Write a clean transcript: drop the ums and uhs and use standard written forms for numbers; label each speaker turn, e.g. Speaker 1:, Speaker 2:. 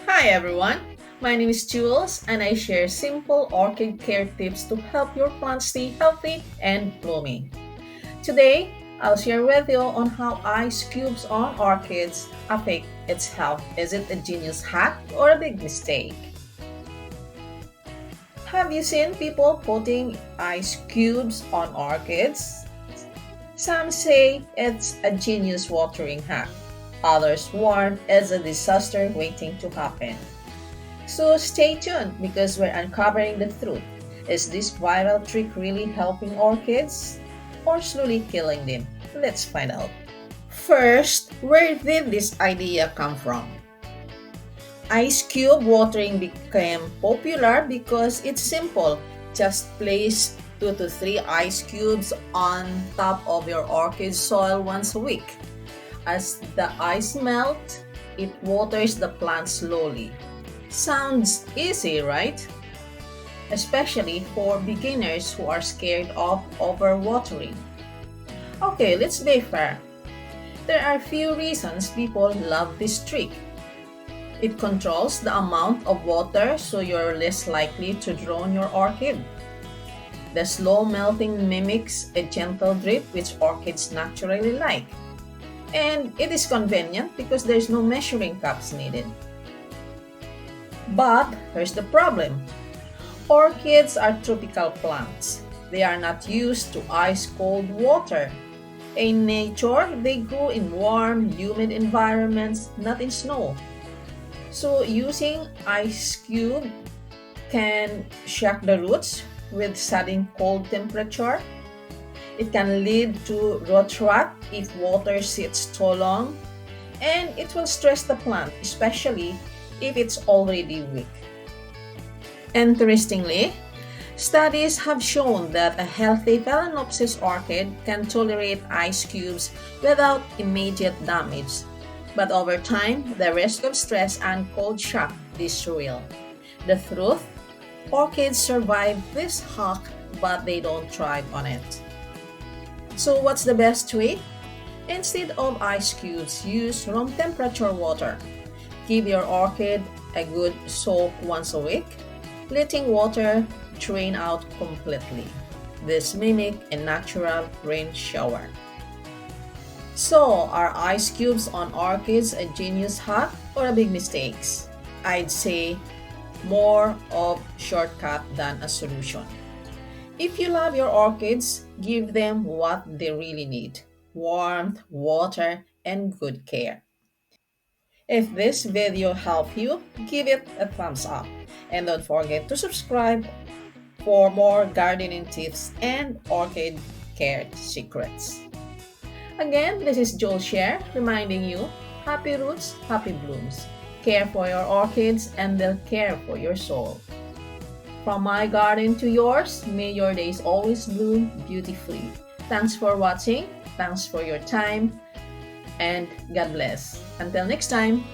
Speaker 1: Hi everyone, my name is Jules and I share simple orchid care tips to help your plants stay healthy and blooming. Today, I'll share with you on how ice cubes on orchids affect its health. Is it a genius hack or a big mistake? Have you seen people putting ice cubes on orchids? Some say it's a genius watering hack. Others warn it's a disaster waiting to happen. So stay tuned because we're uncovering the truth. Is this viral trick really helping orchids or slowly killing them? Let's find out. First, where did this idea come from? Ice cube watering became popular because it's simple. Just place 2 to 3 ice cubes on top of your orchid soil once a week. As the ice melts, it waters the plant slowly. Sounds easy, right? Especially for beginners who are scared of overwatering. Okay, let's be fair. There are few reasons people love this trick. It controls the amount of water so you're less likely to drown your orchid. The slow melting mimics a gentle drip which orchids naturally like. And it is convenient because there's no measuring cups needed. But here's the problem. Orchids are tropical plants. They are not used to ice-cold water. In nature, they grow in warm, humid environments, not in snow. So using ice cube can shock the roots with sudden cold temperature. It can lead to root rot if water sits too long, and it will stress the plant, especially if it's already weak. Interestingly, studies have shown that a healthy Phalaenopsis orchid can tolerate ice cubes without immediate damage. But over time, the risk of stress and cold shock is real. The truth, orchids survive this hack, but they don't thrive on it. So what's the best way? Instead of ice cubes, use room temperature water. Give your orchid a good soak once a week, letting water drain out completely. This mimics a natural rain shower. So, are ice cubes on orchids a genius hack or a big mistake? I'd say more of shortcut than a solution. If you love your orchids, give them what they really need: warmth, water, and good care. If this video helped you, give it a thumbs up. And don't forget to subscribe for more gardening tips and orchid care secrets. Again, this is Joel Share reminding you, happy roots, happy blooms. Care for your orchids and they'll care for your soul. From my garden to yours, may your days always bloom beautifully. Thanks for watching, thanks for your time, and God bless. Until next time.